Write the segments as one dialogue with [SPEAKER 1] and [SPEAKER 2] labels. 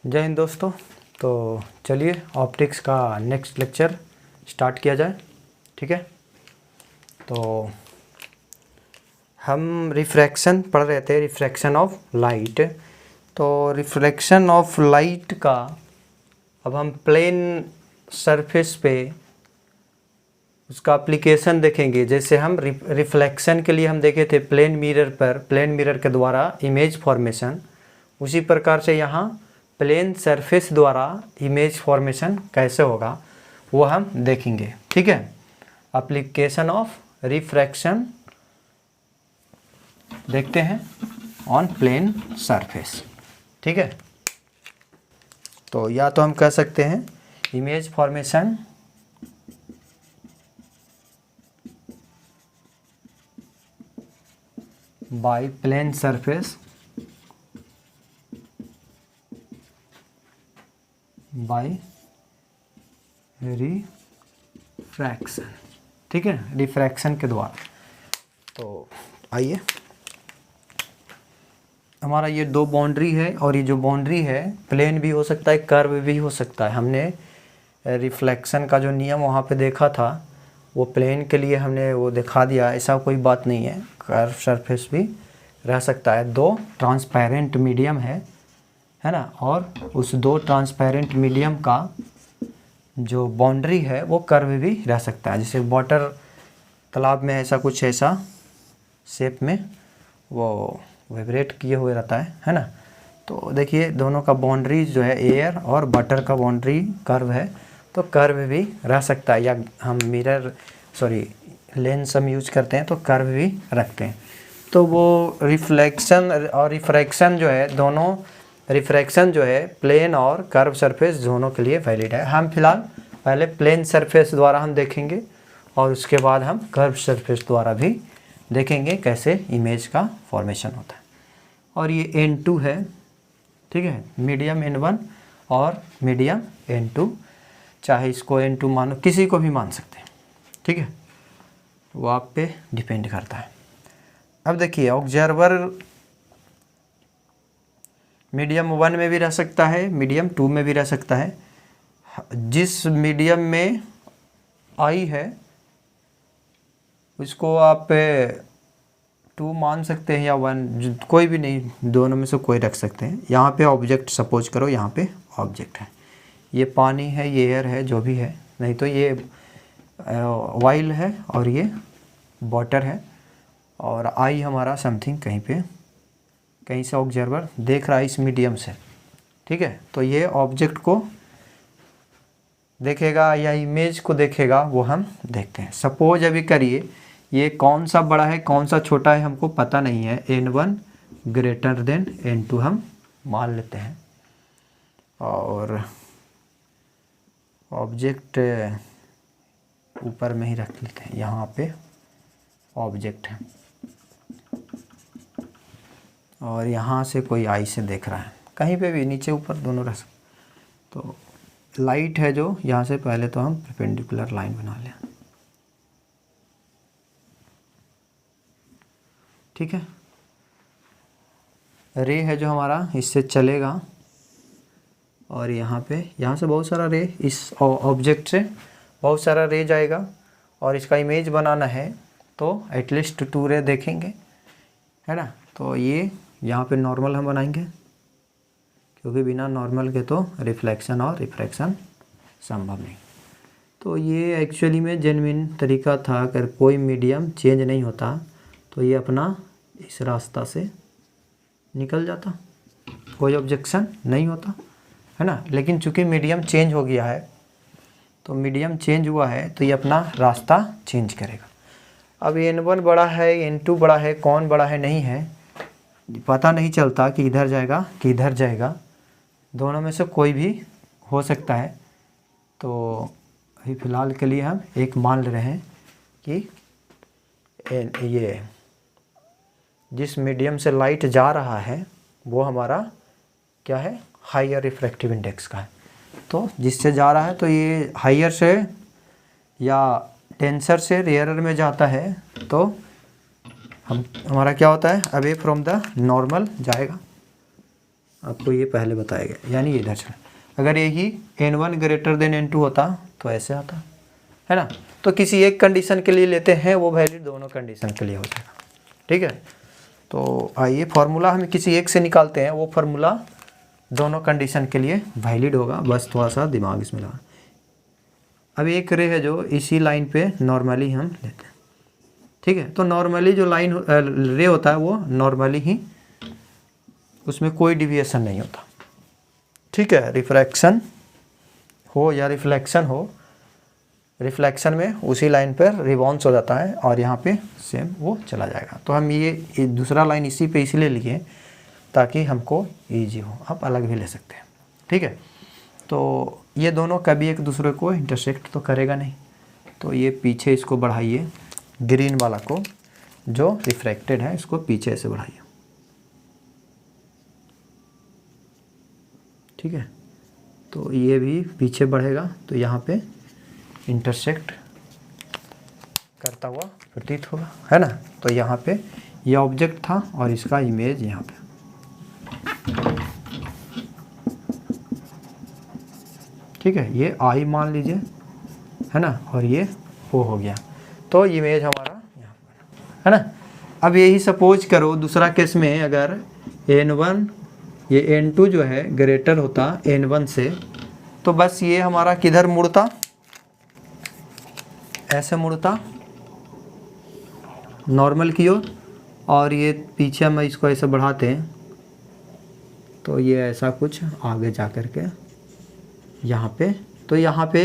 [SPEAKER 1] जय हिंद दोस्तों। तो चलिए ऑप्टिक्स का नेक्स्ट लेक्चर स्टार्ट किया जाए। ठीक है, तो हम रिफ्रैक्शन पढ़ रहे थे, रिफ्रैक्शन ऑफ लाइट। तो रिफ्रैक्शन ऑफ लाइट का अब हम प्लेन सरफेस पे उसका एप्लीकेशन देखेंगे। जैसे हम रिफ्लेक्शन के लिए हम देखे थे प्लेन मिरर पर, प्लेन मिरर के द्वारा इमेज फॉर्मेशन, उसी प्रकार से यहाँ प्लेन सरफेस द्वारा इमेज फॉर्मेशन कैसे होगा वो हम देखेंगे। ठीक है, एप्लीकेशन ऑफ रिफ्रैक्शन देखते हैं ऑन प्लेन सरफेस। ठीक है, तो या तो हम कह सकते हैं image formation by plane surface by refraction. ठीक है, रिफ्रैक्शन के द्वारा। तो आइए, हमारा ये दो बाउंड्री है और ये जो बाउंड्री है प्लेन भी हो सकता है, कर्व भी हो सकता है। हमने रिफ्लेक्शन का जो नियम वहाँ पे देखा था वो प्लेन के लिए हमने वो दिखा दिया, ऐसा कोई बात नहीं है, कर्व सरफेस भी रह सकता है। दो ट्रांसपेरेंट मीडियम है ना, और उस दो ट्रांसपेरेंट मीडियम का जो बाउंड्री है वो कर्व भी रह सकता है। जैसे वाटर तालाब में ऐसा कुछ ऐसा शेप में वो वाइब्रेट किए हुए रहता है ना। तो देखिए दोनों का बाउंड्री जो है एयर और वाटर का बाउंड्री कर्व है, तो कर्व भी रह सकता है। या हम लेंस हम यूज करते हैं तो कर्व भी रखते हैं। तो वो रिफ्लेक्शन और रिफ्रैक्शन जो है, दोनों रिफ्रैक्शन जो है प्लेन और कर्व सरफेस दोनों के लिए वैलिड है। हम फिलहाल पहले प्लेन सरफेस द्वारा हम देखेंगे और उसके बाद हम कर्व सरफेस द्वारा भी देखेंगे कैसे इमेज का फॉर्मेशन होता है। और ये N2 है, ठीक है, मीडियम N1 और मीडियम N2, चाहे इसको N2 मानो, किसी को भी मान सकते हैं। ठीक है, वो आप पे डिपेंड करता है। अब देखिए ऑब्जर्वर मीडियम 1 में भी रह सकता है, मीडियम 2 में भी रह सकता है। जिस मीडियम में आई है उसको आप 2 मान सकते हैं या 1, कोई भी नहीं, दोनों में से कोई रख सकते हैं। यहाँ पे ऑब्जेक्ट सपोज करो, यहाँ पे ऑब्जेक्ट है, ये पानी है, ये एयर है, जो भी है, नहीं तो ये ऑयल है और ये वाटर है, और आई हमारा समथिंग कहीं से ऑब्जर्वर देख रहा है इस मीडियम से। ठीक है, तो ये ऑब्जेक्ट को देखेगा या इमेज को देखेगा, वो हम देखते हैं। सपोज अभी करिए ये कौन सा बड़ा है कौन सा छोटा है हमको पता नहीं है, N1 ग्रेटर देन N2 हम मान लेते हैं, और ऑब्जेक्ट ऊपर में ही रख लेते हैं। यहाँ पे ऑब्जेक्ट है और यहाँ से कोई आई से देख रहा है, कहीं पे भी नीचे ऊपर दोनों रह सकते। तो लाइट है जो यहाँ से, पहले तो हम परपेंडिकुलर लाइन बना लें। ठीक है, रे है जो हमारा इससे चलेगा और यहाँ से बहुत सारा रे, इस ऑब्जेक्ट से बहुत सारा रे जाएगा और इसका इमेज बनाना है तो एटलीस्ट 2 रे देखेंगे, है ना। तो ये यहाँ पे नॉर्मल हम बनाएंगे, क्योंकि बिना नॉर्मल के तो रिफ्लेक्शन और रिफ्रैक्शन संभव नहीं। तो ये एक्चुअली में जेन्युइन तरीका था, अगर कोई मीडियम चेंज नहीं होता तो ये अपना इस रास्ता से निकल जाता, कोई ऑब्जेक्शन नहीं होता, है ना। लेकिन चूंकि मीडियम चेंज हो गया है, तो मीडियम चेंज हुआ है तो ये अपना रास्ता चेंज करेगा। अब N1 बड़ा है, N2 बड़ा है, कौन बड़ा है नहीं है पता नहीं चलता कि इधर जाएगा कि इधर जाएगा, दोनों में से कोई भी हो सकता है। तो अभी फ़िलहाल के लिए हम एक मान ले रहे हैं कि ये जिस मीडियम से लाइट जा रहा है वो हमारा क्या है, हायर रिफ्रैक्टिव इंडेक्स का है। तो जिससे जा रहा है तो ये हायर से या डेंसर से रेयरर में जाता है, तो हमारा क्या होता है, अवे फ्रॉम द नॉर्मल जाएगा। आपको ये पहले बताया गया, यानी इधर चला। अगर यही n1 ग्रेटर देन n2 होता तो ऐसे आता, है ना। तो किसी एक कंडीशन के लिए लेते हैं, वो वैलिड दोनों कंडीशन के लिए हो जाएगा, ठीक है। तो आइए फार्मूला हम किसी एक से निकालते हैं, वो फार्मूला दोनों कंडीशन के लिए वैलिड होगा, बस थोड़ा सा दिमाग इसमें लगा। अब एक रे है जो इसी लाइन पे नॉर्मली हम लेते हैं, ठीक है। तो नॉर्मली जो लाइन रे होता है वो नॉर्मली ही, उसमें कोई डिविएशन नहीं होता, ठीक है। रिफ्रैक्शन हो या रिफ्लेक्शन हो, रिफ्लेक्शन में उसी लाइन पर रिबाउंस हो जाता है और यहाँ पे सेम वो चला जाएगा। तो हम ये दूसरा लाइन इसी पे इसलिए लिए ताकि हमको ईजी हो, आप अलग भी ले सकते हैं, ठीक है। तो ये दोनों कभी एक दूसरे को इंटरसेक्ट तो करेगा नहीं, तो ये पीछे इसको बढ़ाइए, ग्रीन वाला को जो रिफ्रैक्टेड है इसको पीछे से बढ़ाइए, ठीक है। तो ये भी पीछे बढ़ेगा तो यहाँ पे इंटरसेक्ट करता हुआ प्रतीत होगा, है ना। तो यहाँ पे ये ऑब्जेक्ट था और इसका इमेज यहाँ पे, ठीक है। ये आई मान लीजिए, है ना, और ये ओ हो गया, तो इमेज हमारा यहाँ पर, है ना। अब यही सपोज करो दूसरा केस में, अगर n1 ये n2 जो है ग्रेटर होता n1 से, तो बस ये हमारा किधर मुड़ता, ऐसे मुड़ता नॉर्मल की ओर, और ये पीछे हम इसको ऐसे बढ़ाते हैं तो ये ऐसा कुछ आगे जा कर के यहाँ पे, तो यहाँ पे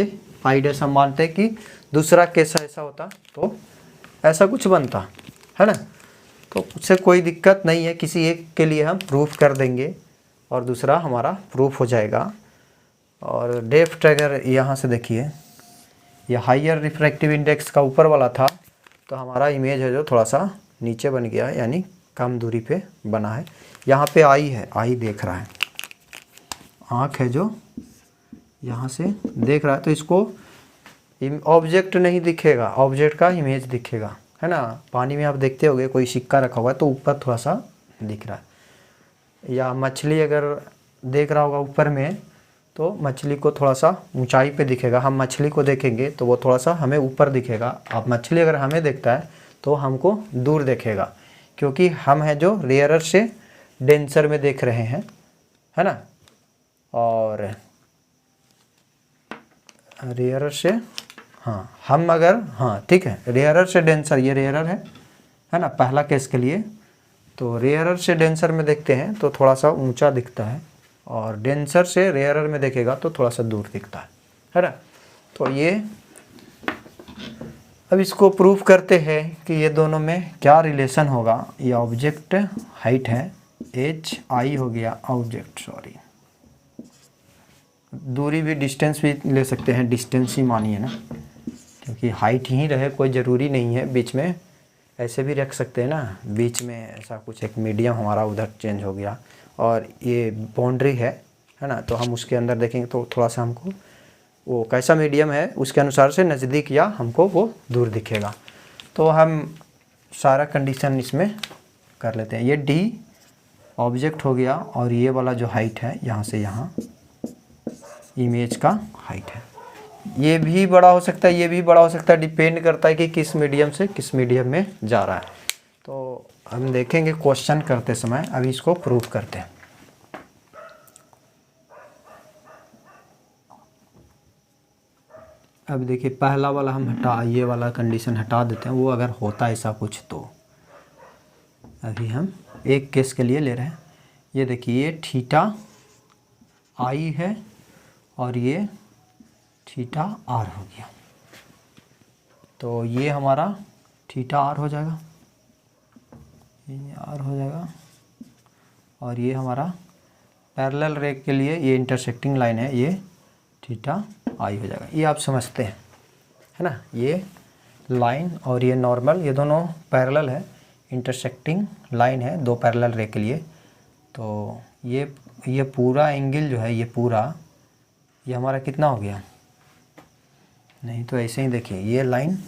[SPEAKER 1] आइडिया हम मानते हैं कि दूसरा केस ऐसा होता तो ऐसा कुछ बनता, है ना। तो उससे कोई दिक्कत नहीं है, किसी एक के लिए हम प्रूफ कर देंगे और दूसरा हमारा प्रूफ हो जाएगा। और डेप्थ अगर यहाँ से देखिए, ये हाइयर रिफ्रैक्टिव इंडेक्स का ऊपर वाला था, तो हमारा इमेज है जो थोड़ा सा नीचे बन गया, यानी कम दूरी पे बना है। यहाँ पे आई है, आई देख रहा है, आँख है जो यहाँ से देख रहा है, तो इसको ऑब्जेक्ट नहीं दिखेगा, ऑब्जेक्ट का इमेज दिखेगा, है ना। पानी में आप देखते होगे कोई सिक्का रखा हुआ है तो ऊपर थोड़ा सा दिख रहा है, या मछली अगर देख रहा होगा ऊपर में तो मछली को थोड़ा सा ऊंचाई पे दिखेगा, हम मछली को देखेंगे तो वो थोड़ा सा हमें ऊपर दिखेगा। अब मछली अगर हमें देखता है तो हमको दूर देखेगा, क्योंकि हम हैं जो रेयरर से डेंसर में देख रहे हैं, है ना। और रेयरर से, हाँ हम अगर, हाँ ठीक है, रेयरर से डेंसर, ये रेयरर है ना, पहला केस के लिए। तो रेयरर से डेंसर में देखते हैं तो थोड़ा सा ऊंचा दिखता है, और डेंसर से रेयरर में देखेगा तो थोड़ा सा दूर दिखता है ना। तो ये अब इसको प्रूफ करते हैं कि ये दोनों में क्या रिलेशन होगा। ये ऑब्जेक्ट हाइट है, एच आई हो गया ऑब्जेक्ट, सॉरी दूरी भी, डिस्टेंस भी ले सकते हैं, डिस्टेंस ही मानिए ना, क्योंकि हाइट ही रहे कोई ज़रूरी नहीं है, बीच में ऐसे भी रख सकते हैं ना, बीच में ऐसा कुछ एक मीडियम हमारा उधर चेंज हो गया, और ये बाउंड्री है ना, तो हम उसके अंदर देखेंगे तो थोड़ा सा हमको वो कैसा मीडियम है उसके अनुसार से नज़दीक या हमको वो दूर दिखेगा। तो हम सारा कंडीशन इसमें कर लेते हैं। ये डी ऑब्जेक्ट हो गया, और ये वाला जो हाइट है यहाँ से यहाँ इमेज का हाइट है। ये भी बड़ा हो सकता है, ये भी बड़ा हो सकता है, डिपेंड करता है कि किस मीडियम से किस मीडियम में जा रहा है। तो हम देखेंगे क्वेश्चन करते समय, अभी इसको प्रूफ करते हैं। अब देखिए पहला वाला हम हटा, ये वाला कंडीशन हटा देते हैं, वो अगर होता ऐसा कुछ तो। अभी हम एक केस के लिए ले रहे हैं। ये देखिए ये थीटा आई है और ये थीटा आर हो गया, तो ये हमारा थीटा आर हो जाएगा, ये आर हो जाएगा, और ये हमारा पैरेलल रे के लिए ये इंटरसेक्टिंग लाइन है, ये थीटा आई हो जाएगा। ये आप समझते हैं, है ना। ये लाइन और ये नॉर्मल, ये दोनों पैरेलल है, इंटरसेक्टिंग लाइन है दो पैरेलल रे के लिए। तो ये पूरा एंगल जो है, ये पूरा, ये हमारा कितना हो गया, नहीं तो ऐसे ही देखिए, ये लाइन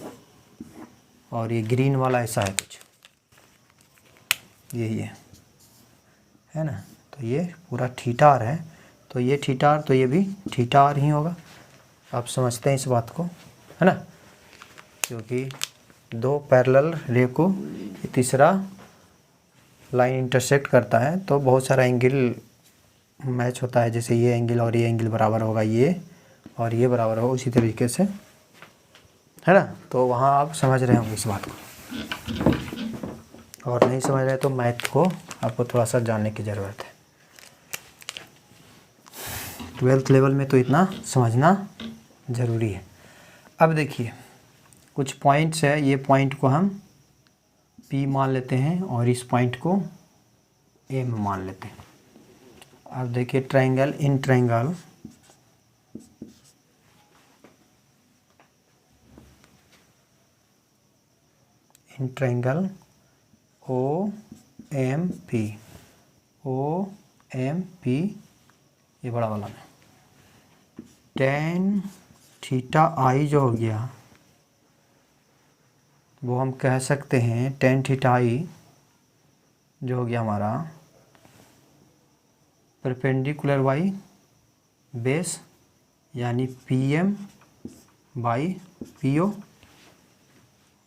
[SPEAKER 1] और ये ग्रीन वाला ऐसा है कुछ, ये है ना। तो ये पूरा थीटा आर है, तो ये थीटा आर, तो ये भी थीटा आर ही होगा। आप समझते हैं इस बात को, है ना, क्योंकि दो पैरेलल रे को तीसरा लाइन इंटरसेक्ट करता है तो बहुत सारा एंगल मैच होता है, जैसे ये एंगल और ये एंगल बराबर होगा, ये और ये बराबर होगा, उसी तरीके से, है ना। तो वहाँ आप समझ रहे होंगे इस बात को, और नहीं समझ रहे तो मैथ को आपको थोड़ा सा जानने की ज़रूरत है। 12th लेवल में तो इतना समझना ज़रूरी है। अब देखिए कुछ पॉइंट्स है, ये पॉइंट को हम P मान लेते हैं और इस पॉइंट को M मान लेते हैं। अब देखिए ट्रायंगल, इन ट्रायंगल OMP, ये बड़ा वाला में tan थीटा आई जो हो गया वो हम कह सकते हैं tan थीटा आई जो हो गया हमारा परपेंडिकुलर बाई बेस, यानी PM बाई PO,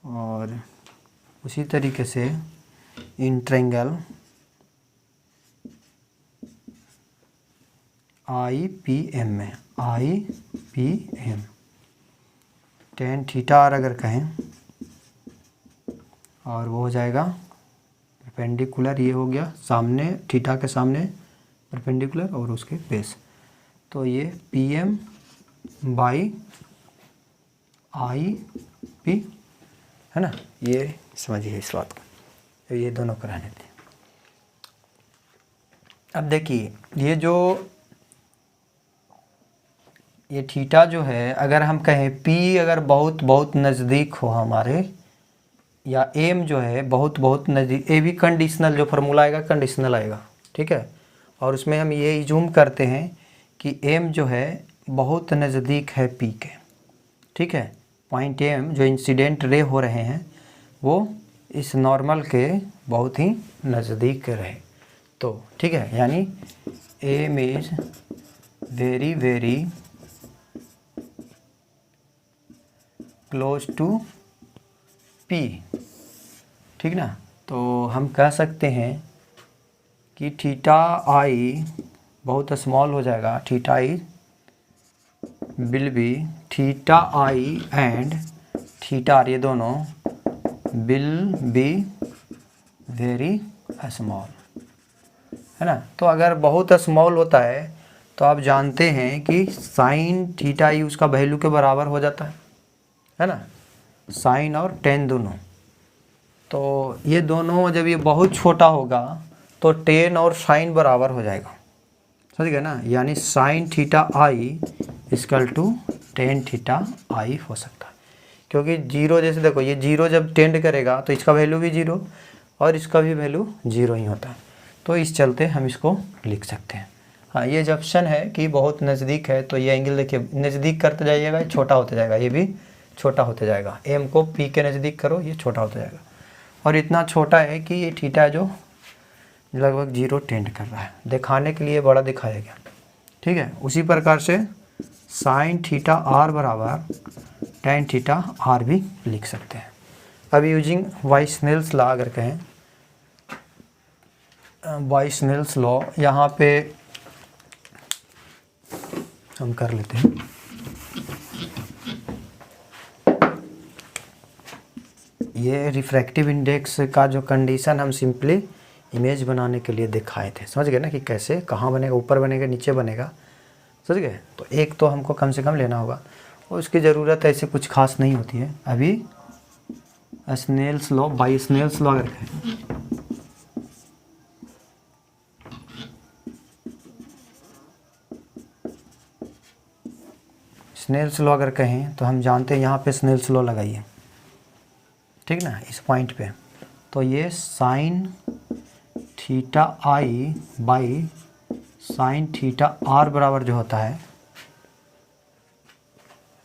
[SPEAKER 1] और उसी तरीके से इन ट्रायंगल IPM में IPM tan थीटा आर अगर कहें, और वो हो जाएगा परपेंडिकुलर, ये हो गया सामने थीटा के सामने परपेंडिकुलर और उसके बेस, तो ये PM बाई IP, है ना। ये समझिए इस बात को, तो ये दोनों को रहने दें। अब देखिए ये थीटा जो है, अगर हम कहें P अगर बहुत बहुत नज़दीक हो हमारे, या M जो है बहुत बहुत नज़दीक, ये भी कंडीशनल जो फार्मूला आएगा कंडीशनल आएगा, ठीक है। और उसमें हम ये जूम करते हैं कि M जो है बहुत नज़दीक है P के, ठीक है। पॉइंट M जो इंसिडेंट रे हो रहे हैं वो इस नॉर्मल के बहुत ही नज़दीक रहे, तो ठीक है, यानी M is very very close to P, ठीक ना। तो हम कह सकते हैं कि थीटा आई बहुत स्मॉल हो जाएगा, theta I will be, theta I and theta R, ये दोनों विल बी वेरी स्मॉल, है ना। तो अगर बहुत स्मॉल होता है तो आप जानते हैं कि साइन थीटा आई उसका वैल्यू के बराबर हो जाता है ना, साइन और टेन दोनों। तो ये दोनों जब ये बहुत छोटा होगा तो टेन और साइन बराबर हो जाएगा, समझ गए ना, यानी sine theta I equal to tan theta I हो सकता है, क्योंकि जीरो, जैसे देखो ये जीरो जब टेंड करेगा तो इसका वैल्यू भी जीरो और इसका भी वैल्यू जीरो ही होता है, तो इस चलते हम इसको लिख सकते हैं। हाँ, ये जो ऑप्शन है कि बहुत नज़दीक है, तो ये एंगल देखिए नज़दीक करते जाइएगा, छोटा होता जाएगा, ये भी छोटा होता जाएगा, M को P के नज़दीक करो, ये छोटा होता जाएगा, और इतना छोटा है कि ये थीटा जो लगभग जीरो टेंड कर रहा है, दिखाने के लिए बड़ा दिखाया गया, ठीक है। उसी प्रकार से साइन थीटा आर बराबर टेन थीटा आर भी लिख सकते हैं। अब यूजिंग वाइसनेल्स लॉ अगर कहें, वाइसनेल्स लॉ यहाँ पे हम कर लेते हैं। ये रिफ्रैक्टिव इंडेक्स का जो कंडीशन हम सिंपली इमेज बनाने के लिए दिखाए थे, समझ गए ना, कि कैसे कहाँ बनेगा, ऊपर बनेगा नीचे बनेगा, समझ गए। तो एक तो हमको कम से कम लेना होगा, और उसकी ज़रूरत ऐसे कुछ खास नहीं होती है। अभी Snell's law, by Snell's law अगर कहें, स्नेल्स लॉ अगर कहें तो हम जानते हैं यहाँ पे स्नेल्स लॉ लगाइए, ठीक ना, इस पॉइंट पे। तो ये sine theta i by sine theta r बराबर जो होता है,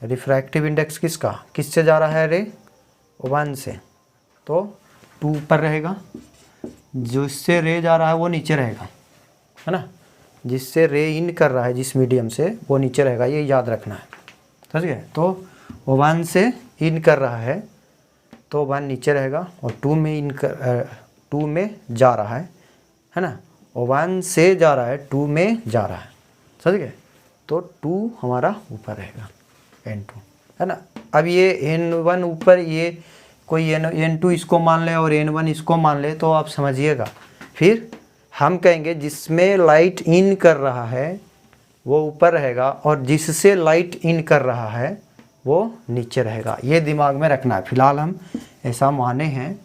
[SPEAKER 1] रिफ्रैक्टिव इंडेक्स किससे जा रहा है रे, 1 से, तो 2 ऊपर रहेगा, जो इससे रे जा रहा है वो नीचे रहेगा, है ना, जिससे रे इन कर रहा है जिस मीडियम से वो नीचे रहेगा, ये याद रखना है, समझ गए। तो 1 से इन कर रहा है तो 1 नीचे रहेगा, और 2 में जा रहा है ना, 1 से जा रहा है 2 में जा रहा है, समझ गए। तो 2 हमारा ऊपर रहेगा, N2, है ना। अब ये N1 ऊपर, ये कोई N2 इसको मान ले और N1 इसको मान ले तो आप समझिएगा, फिर हम कहेंगे जिसमें लाइट इन कर रहा है वो ऊपर रहेगा और जिससे लाइट इन कर रहा है वो नीचे रहेगा। ये दिमाग में रखना है, फिलहाल हम ऐसा माने हैं,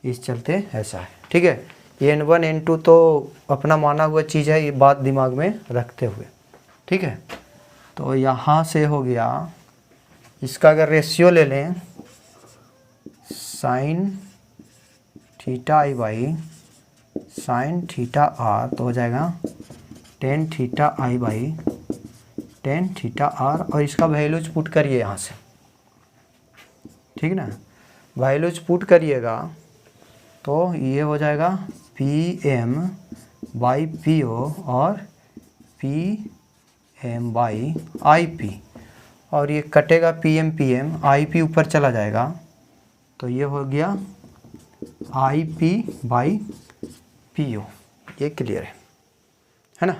[SPEAKER 1] इस चलते ऐसा है, ठीक है। N1 N2 तो अपना माना हुआ चीज़ है, ये बात दिमाग में रखते हुए, ठीक है। तो यहाँ से हो गया, इसका अगर रेशियो ले लें sine theta i by sine theta r, तो हो जाएगा tan theta i by tan theta r, और इसका वैल्यूज पुट करिए यहाँ से, ठीक ना। वैल्यूज पुट करिएगा तो ये हो जाएगा P M by P O और P M by I P, और ये कटेगा पी एम आई पी ऊपर चला जाएगा, तो ये हो गया i p by P o. ये क्लियर है ना।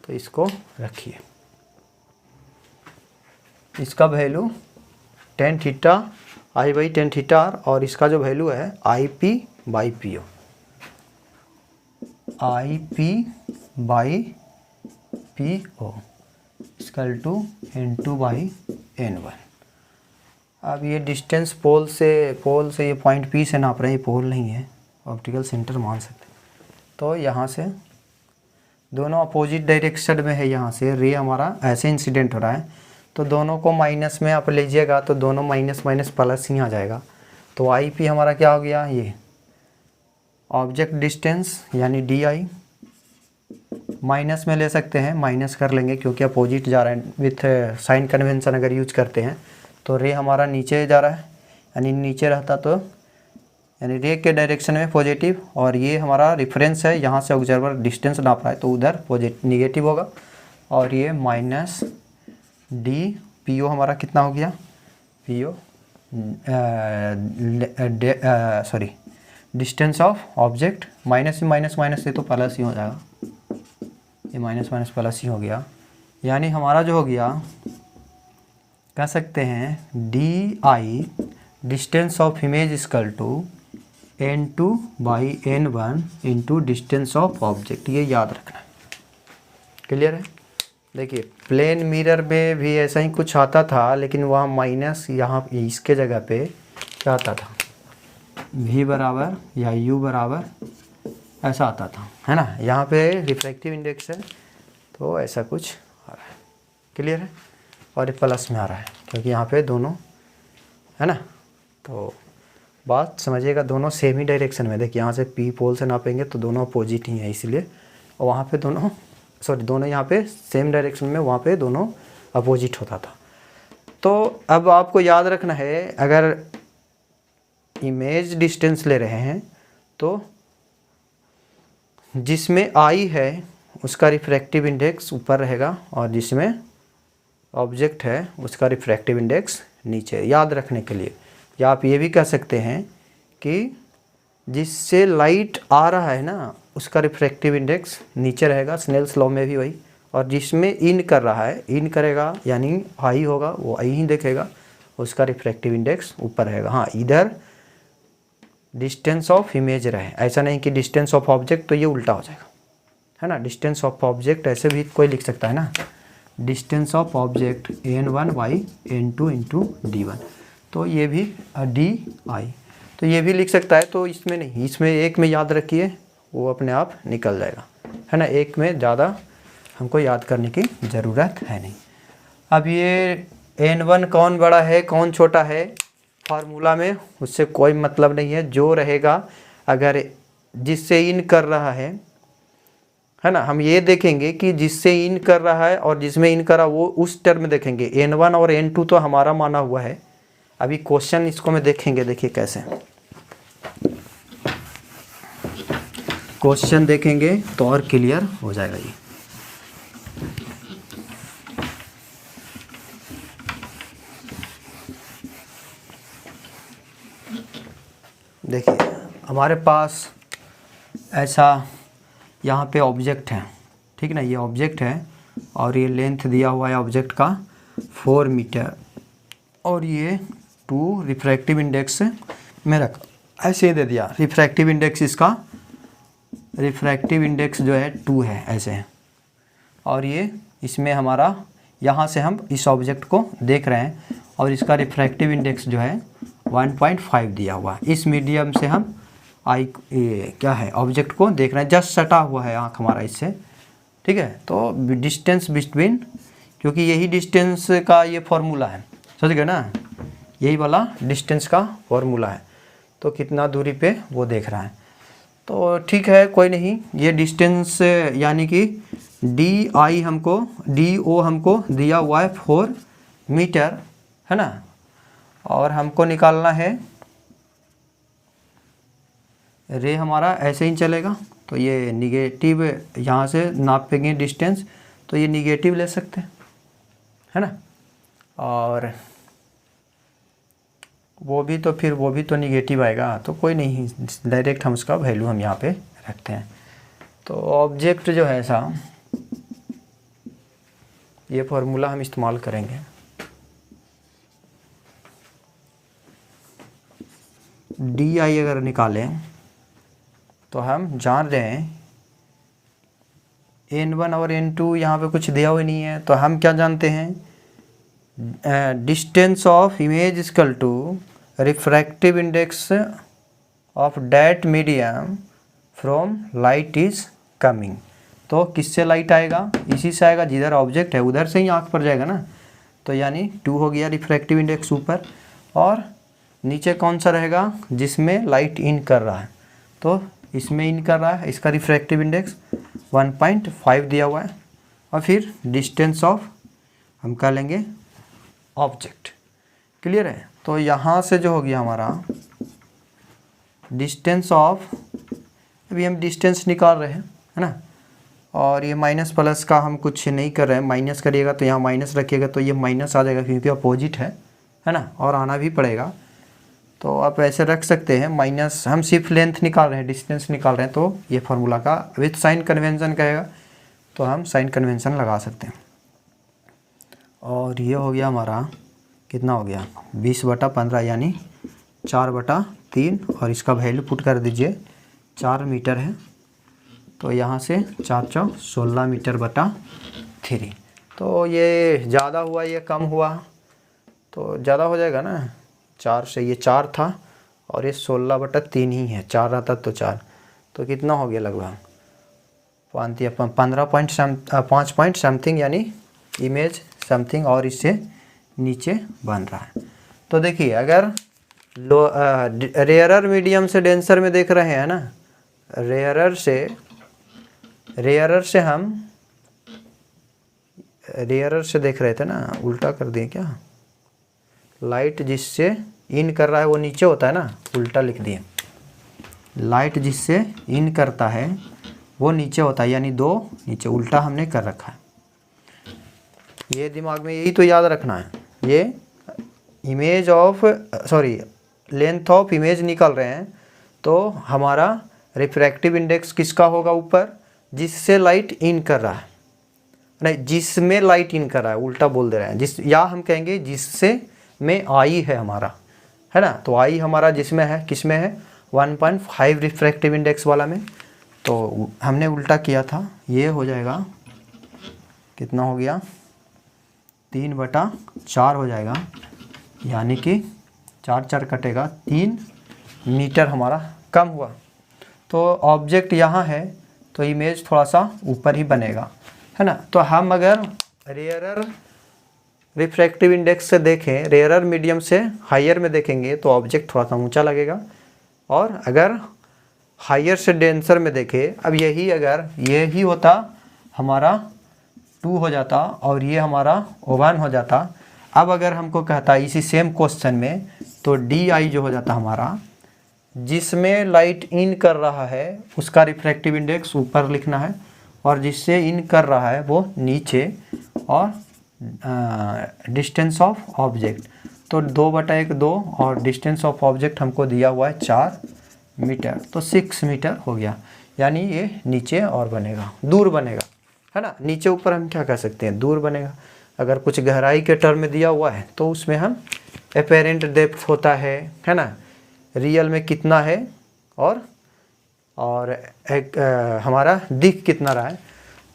[SPEAKER 1] तो इसको रखिए, इसका value tan theta i by tan theta r, और इसका जो वैल्यू है i p by P o, i p by P o equal to N2 by N1। अब ये डिस्टेंस पोल से ये पॉइंट P से नाप रहे हैं, ये पोल नहीं है, ऑप्टिकल सेंटर मान सकते। तो यहाँ से दोनों अपोजिट डायरेक्शन में है, यहाँ से रे हमारा ऐसे इंसिडेंट हो रहा है, तो दोनों को माइनस में आप लीजिएगा तो दोनों माइनस माइनस प्लस ही आ जाएगा। तो आई पी हमारा क्या हो गया, ये ऑब्जेक्ट डिस्टेंस यानी डी आई, माइनस में ले सकते हैं, माइनस कर लेंगे क्योंकि अपोजिट जा रहा है, विथ साइन कन्वेंशन अगर यूज करते हैं तो रे हमारा नीचे जा रहा है, यानी नीचे रहता तो यानी रे के डायरेक्शन में पॉजिटिव, और ये हमारा रेफरेंस है, यहाँ से ऑब्जर्वर डिस्टेंस नाप रहा है तो उधर पॉजिटिव निगेटिव होगा, और ये माइनस डी पी ओ हमारा कितना हो गया, p o sorry distance of object, minus minus से तो प्लस ही हो जाएगा, ये माइनस माइनस प्लस ही हो गया, यानी हमारा जो हो गया कह सकते हैं d i distance of image equal to N2 by N1 into distance of object. ये याद रखना है, क्लियर है। देखिए प्लेन मिरर में भी ऐसा ही कुछ आता था, लेकिन वहाँ माइनस यहाँ इसके जगह पे क्या आता था, V बराबर या U बराबर ऐसा आता था, है ना। यहाँ पे रिफ्रैक्टिव इंडेक्स है तो ऐसा कुछ आ रहा है, क्लियर है। और ये प्लस में आ रहा है क्योंकि यहाँ पे दोनों, है ना। तो बात समझिएगा, दोनों सेम ही डायरेक्शन में, देखिए यहाँ से P पोल से नापेंगे तो दोनों अपोजिट ही है इसलिए, और वहाँ पे दोनों दोनों यहाँ पे सेम डायरेक्शन में, वहाँ पे दोनों अपोजिट होता था। तो अब आपको याद रखना है, अगर इमेज डिस्टेंस ले रहे हैं तो जिसमें आई है उसका रिफ्रैक्टिव इंडेक्स ऊपर रहेगा, और जिसमें ऑब्जेक्ट है उसका रिफ्रैक्टिव इंडेक्स नीचे, याद रखने के लिए। या आप ये भी कह सकते हैं कि जिससे लाइट आ रहा है ना उसका रिफ्रैक्टिव इंडेक्स नीचे रहेगा, स्नेल्स लॉ में भी वही, और जिसमें इन कर रहा है, इन करेगा यानी आई होगा, वो आई ही देखेगा, उसका रिफ्रैक्टिव इंडेक्स ऊपर रहेगा। हाँ, इधर डिस्टेंस ऑफ इमेज रहे, ऐसा नहीं कि डिस्टेंस ऑफ ऑब्जेक्ट, तो ये उल्टा हो जाएगा, है ना। डिस्टेंस ऑफ ऑब्जेक्ट ऐसे भी कोई लिख सकता है ना, distance of object N1 by N2 into D1, तो ये भी डी आई, तो ये भी लिख सकता है। तो इसमें नहीं, इसमें एक में याद रखिए, वो अपने आप निकल जाएगा, है ना। एक में ज़्यादा हमको याद करने की ज़रूरत है नहीं। अब ये N1 कौन बड़ा है कौन छोटा है, फार्मूला में उससे कोई मतलब नहीं है, जो रहेगा अगर जिससे इन कर रहा है ना, हम ये देखेंगे कि जिससे इन कर रहा है और जिसमें इन करा वो उस टर्म में देखेंगे। N1 और N2 तो हमारा माना हुआ है, अभी क्वेश्चन इसको में देखेंगे, देखिए कैसे। क्वेश्चन देखेंगे तो और क्लियर हो जाएगा ये। देखिए हमारे पास ऐसा यहाँ पे ऑब्जेक्ट है, ठीक ना, ये ऑब्जेक्ट है और ये लेंथ दिया हुआ है ऑब्जेक्ट का 4 मीटर और ये 2 रिफ्रैक्टिव इंडेक्स में रखा, ऐसे दे दिया। रिफ्रैक्टिव इंडेक्स इसका, रिफ्रैक्टिव इंडेक्स जो है 2 है ऐसे है और ये इसमें हमारा, यहाँ से हम इस ऑब्जेक्ट को देख रहे हैं और इसका रिफ्रैक्टिव इंडेक्स जो है 1.5 दिया हुआ है। इस मीडियम से हम क्या है ऑब्जेक्ट को देख रहे हैं, जस्ट सटा हुआ है आँख हमारा इससे, ठीक है। तो डिस्टेंस बिटवीन, क्योंकि यही डिस्टेंस का ये फॉर्मूला है, समझ गए ना, यही वाला डिस्टेंस का फॉर्मूला है। तो कितना दूरी पे वो देख रहा है, तो ठीक है कोई नहीं। ये डिस्टेंस यानी कि डी ओ हमको दिया हुआ है 4 मीटर, है ना, और हमको निकालना है रे हमारा ऐसे ही चलेगा। तो ये निगेटिव, यहाँ से नापेंगे डिस्टेंस तो ये निगेटिव ले सकते हैं, है ना, और वो भी तो निगेटिव आएगा, तो कोई नहीं, डायरेक्ट हम उसका वैल्यू हम यहाँ पे रखते हैं। तो ऑब्जेक्ट जो है ऐसा, ये फॉर्मूला हम इस्तेमाल करेंगे। डी आई अगर निकालें तो हम जान रहे हैं N1 और N2 यहाँ पे कुछ दिया हुआ नहीं है, तो हम क्या जानते हैं, distance of image equal to refractive index of that medium from light is coming. तो किससे लाइट आएगा, इसी से आएगा, जिधर ऑब्जेक्ट है उधर से ही आँख पर जाएगा ना। तो यानी 2 हो गया रिफ्रैक्टिव इंडेक्स ऊपर, और नीचे कौन सा रहेगा जिसमें लाइट इन कर रहा है, तो इसमें इन कर रहा है, इसका रिफ्रैक्टिव इंडेक्स 1.5 दिया हुआ है, और फिर डिस्टेंस ऑफ हम क्या लेंगे ऑब्जेक्ट। क्लियर है। तो यहाँ से जो हो गया हमारा डिस्टेंस ऑफ, अभी हम डिस्टेंस निकाल रहे हैं, है ना, और ये माइनस प्लस का हम कुछ नहीं कर रहे हैं, माइनस करिएगा तो यहाँ माइनस रखिएगा तो ये माइनस आ जाएगा क्योंकि अपोजिट है ना, और आना भी पड़ेगा। तो आप ऐसे रख सकते हैं माइनस, हम सिर्फ लेंथ निकाल रहे हैं, डिस्टेंस निकाल रहे हैं, तो ये फार्मूला का विथ साइन कन्वेंशन कहेगा तो हम साइन कन्वेंशन लगा सकते हैं। और ये हो गया हमारा, कितना हो गया 20/15 यानी 4/3, और इसका वैल्यू पुट कर दीजिए, 4 मीटर है, तो यहाँ से 4 × 16 मीटर/3। तो ये ज़्यादा हुआ ये कम हुआ, तो ज़्यादा हो जाएगा ना, 4 से ये 4 था और ये 16/3 ही है, 4 रहता तो 4, तो कितना हो गया लगभग 5 पॉइंट समथिंग यानी इमेज समथिंग, और इससे नीचे बन रहा है। तो देखिए अगर रेयरर मीडियम से डेंसर में देख रहे हैं ना, रेयरर से देख रहे थे ना, उल्टा कर दिए क्या, लाइट जिससे इन कर रहा है वो नीचे होता है ना, उल्टा लिख दिए, लाइट जिससे इन करता है वो नीचे होता है, यानी 2 नीचे, उल्टा हमने कर रखा है। ये दिमाग में यही तो याद रखना है। ये image of length of image निकाल रहे हैं, तो हमारा रिफ्रैक्टिव इंडेक्स किसका होगा ऊपर, जिससे लाइट इन कर रहा है, नहीं जिसमें लाइट इन कर रहा है, उल्टा बोल दे रहे हैं, या हम कहेंगे जिससे में आई है हमारा, है ना, तो आई हमारा जिसमें है, किसमें है 1.5 रिफ्रैक्टिव इंडेक्स वाला में, तो हमने उल्टा किया था। ये हो जाएगा कितना हो गया 3/4 हो जाएगा, यानी कि 4 कटेगा, 3 मीटर हमारा कम हुआ। तो ऑब्जेक्ट यहाँ है तो इमेज थोड़ा सा ऊपर ही बनेगा, है ना। तो हम अगर रेयरर रिफ्रैक्टिव इंडेक्स से देखें, रेयरर मीडियम से हायर में देखेंगे तो ऑब्जेक्ट थोड़ा सा ऊंचा लगेगा, और अगर हायर से डेंसर में देखें, अब यही होता हमारा 2 हो जाता और ये हमारा 1 हो जाता। अब अगर हमको कहता इसी सेम क्वेश्चन में, तो डी आई जो हो जाता हमारा जिसमें लाइट इन कर रहा है उसका रिफ्रैक्टिव इंडेक्स ऊपर लिखना है, और जिससे इन कर रहा है वो नीचे, और डिस्टेंस ऑफ ऑब्जेक्ट तो 2/1 2, और डिस्टेंस ऑफ ऑब्जेक्ट हमको दिया हुआ है 4 मीटर, तो 6 मीटर हो गया। यानी ये नीचे और बनेगा, दूर बनेगा, है ना। नीचे ऊपर हम क्या कह सकते हैं, दूर बनेगा। अगर कुछ गहराई के टर्म में दिया हुआ है तो उसमें हम एपेरेंट डेप्थ होता है ना, रियल में कितना है, और एक हमारा दिख कितना रहा है।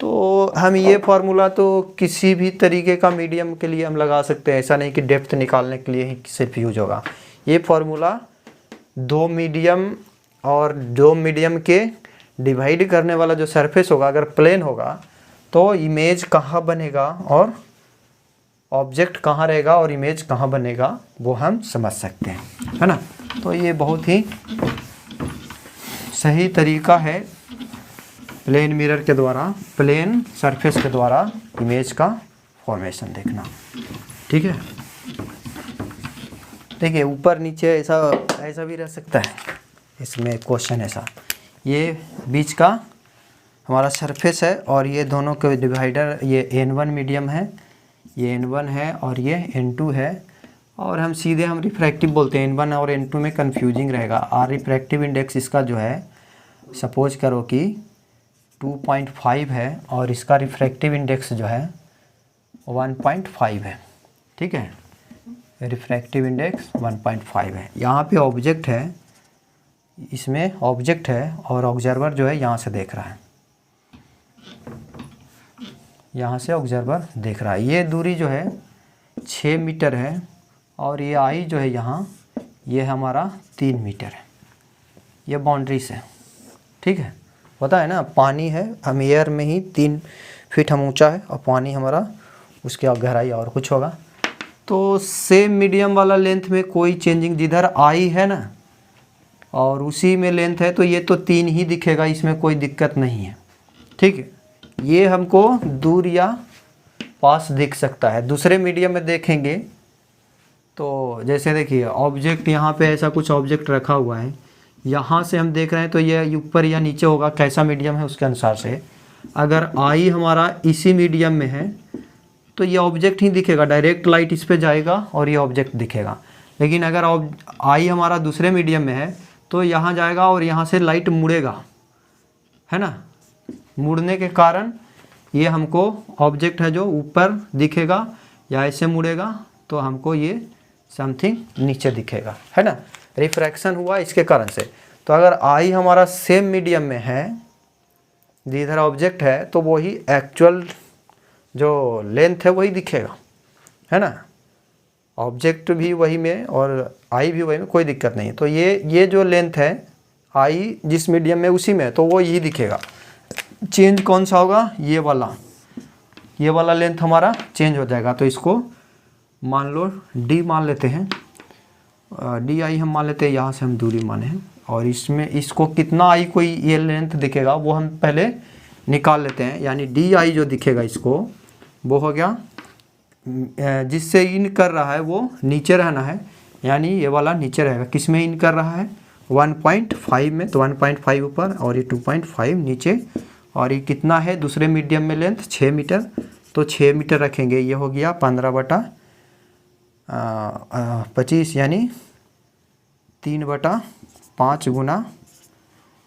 [SPEAKER 1] तो हम ये फार्मूला तो किसी भी तरीके का मीडियम के लिए हम लगा सकते हैं, ऐसा नहीं कि डेप्थ निकालने के लिए ही सिर्फ यूज होगा। ये फार्मूला दो मीडियम और दो मीडियम के डिवाइड करने वाला जो सरफेस होगा, अगर प्लेन होगा तो इमेज कहाँ बनेगा और ऑब्जेक्ट कहाँ रहेगा और इमेज कहाँ बनेगा वो हम समझ सकते हैं, है ना। तो ये बहुत ही सही तरीका है प्लेन मिरर के द्वारा, प्लेन सरफेस के द्वारा इमेज का फॉर्मेशन देखना, ठीक है। देखिए ऊपर नीचे ऐसा भी रह सकता है, इसमें क्वेश्चन ऐसा, ये बीच का हमारा सरफेस है और ये दोनों के डिवाइडर, ये N1 मीडियम है, ये N1 है और ये N2 है, और हम सीधे हम रिफ्रैक्टिव बोलते हैं। N1 और N2 में कंफ्यूजिंग रहेगा। और रिफ्रैक्टिव इंडेक्स इसका जो है, सपोज करो कि 2.5 है और इसका रिफ्रैक्टिव इंडेक्स जो है 1.5 है, ठीक है। रिफ्रैक्टिव इंडेक्स 1.5 है। यहाँ पे ऑब्जेक्ट है, इसमें ऑब्जेक्ट है और ऑब्जर्वर जो है यहाँ से देख रहा है, यहाँ से ऑब्जर्वर देख रहा है। ये दूरी जो है 6 मीटर है और ये आई जो है यहाँ, ये हमारा 3 मीटर है। ये बाउंड्री से, ठीक है। पता है ना, पानी है, हम एयर में ही 3 फीट हम ऊंचा है और पानी हमारा उसके गहराई और कुछ होगा। तो सेम मीडियम वाला लेंथ में कोई चेंजिंग, जिधर आई है ना और उसी में लेंथ है, तो ये तो 3 ही दिखेगा, इसमें कोई दिक्कत नहीं है, ठीक है। ये हमको दूर या पास दिख सकता है। दूसरे मीडियम में देखेंगे तो जैसे देखिए ऑब्जेक्ट यहाँ पे ऐसा कुछ ऑब्जेक्ट रखा हुआ है, यहाँ से हम देख रहे हैं तो ये ऊपर या नीचे होगा, कैसा मीडियम है उसके अनुसार से। अगर आई हमारा इसी मीडियम में है तो ये ऑब्जेक्ट ही दिखेगा, डायरेक्ट लाइट इस पे जाएगा और ये ऑब्जेक्ट दिखेगा। लेकिन अगर आई हमारा दूसरे मीडियम में है तो यहाँ जाएगा और यहाँ से लाइट मुड़ेगा, है ना। मुड़ने के कारण ये हमको ऑब्जेक्ट है जो ऊपर दिखेगा, या ऐसे मुड़ेगा तो हमको ये समथिंग नीचे दिखेगा, है ना। रिफ्रैक्शन हुआ इसके कारण से। तो अगर आई हमारा सेम मीडियम में है, जिधर ऑब्जेक्ट है, तो वही एक्चुअल जो लेंथ है वही दिखेगा, है ना। ऑब्जेक्ट भी वही में और आई भी वही में, कोई दिक्कत नहीं। तो ये जो लेंथ है आई जिस मीडियम में उसी में, तो वो यही दिखेगा। चेंज कौन सा होगा, ये वाला लेंथ हमारा चेंज हो जाएगा। तो इसको मान लो डी मान लेते हैं, डी आई हम मान लेते हैं, यहाँ से हम दूरी माने हैं। और इसमें इसको कितना आई कोई ये लेंथ दिखेगा वो हम पहले निकाल लेते हैं। यानी डी आई जो दिखेगा इसको, वो हो गया जिससे इन कर रहा है वो नीचे रहना है, यानी ये वाला नीचे रहेगा। किस में इन कर रहा है, 1.5 में, तो 1.5 ऊपर और ये 2.5 नीचे। और ये कितना है दूसरे मीडियम में लेंथ, 6 मीटर, तो 6 मीटर रखेंगे। ये हो गया 15/25 यानी 3/5 गुना,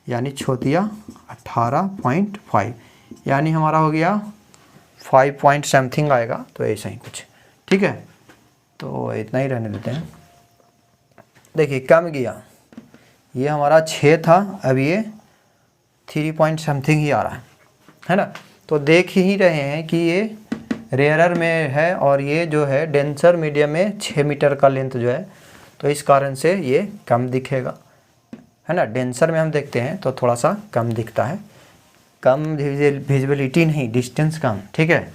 [SPEAKER 1] यानी छोतिया 18.5, यानी हमारा हो गया 5 पॉइंट समथिंग आएगा। तो ऐसा ही कुछ, ठीक है। तो इतना ही रहने देते हैं। देखिए कम गया, ये हमारा 6 था, अब ये 3 पॉइंट समथिंग ही आ रहा है ना। तो देख ही रहे हैं कि ये रेयरर में है और ये जो है डेंसर मीडियम में 6 मीटर का लेंथ जो है, तो इस कारण से ये कम दिखेगा, है ना। डेंसर में हम देखते हैं तो थोड़ा सा कम दिखता है, कम विजिबिलिटी नहीं, डिस्टेंस कम, ठीक है।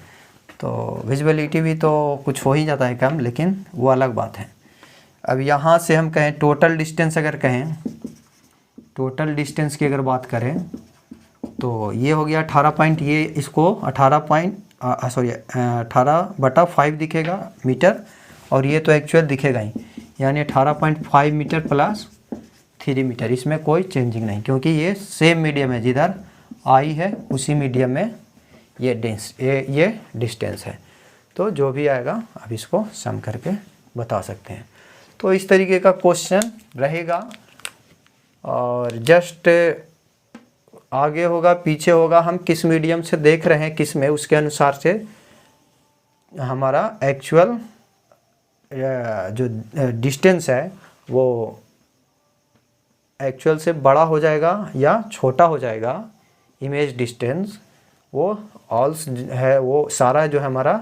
[SPEAKER 1] तो विजिबिलिटी भी तो कुछ हो ही जाता है कम, लेकिन वो अलग बात है। अब यहाँ से हम कहें टोटल डिस्टेंस, अगर कहें टोटल डिस्टेंस की अगर बात करें तो ये हो गया 18 पॉइंट, ये इसको 18/5 दिखेगा मीटर, और ये तो एक्चुअल दिखेगा ही, यानी 18.5 मीटर प्लस 3 मीटर, इसमें कोई चेंजिंग नहीं, क्योंकि ये सेम मीडियम है, जिधर आई है उसी मीडियम में ये डिस्टेंस है। तो जो भी आएगा अब इसको सम करके बता सकते हैं। तो इस तरीके का क्वेश्चन रहेगा, और जस्ट आगे होगा पीछे होगा, हम किस मीडियम से देख रहे हैं किस में, उसके अनुसार से हमारा एक्चुअल जो डिस्टेंस है वो एक्चुअल से बड़ा हो जाएगा या छोटा हो जाएगा। इमेज डिस्टेंस वो ऑल है, वो सारा जो है हमारा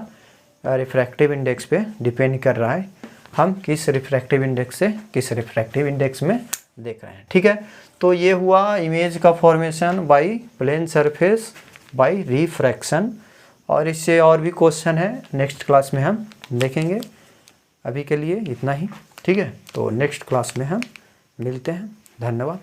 [SPEAKER 1] रिफ्रैक्टिव इंडेक्स पे डिपेंड कर रहा है, हम किस रिफ्रैक्टिव इंडेक्स से किस रिफ्रैक्टिव इंडेक्स में देख रहे हैं। ठीक है, तो ये हुआ इमेज का formation by plane surface by refraction, और इससे और भी क्वेश्चन है नेक्स्ट क्लास में हम देखेंगे। अभी के लिए इतना ही। ठीक है, तो नेक्स्ट क्लास में हम मिलते हैं। धन्यवाद।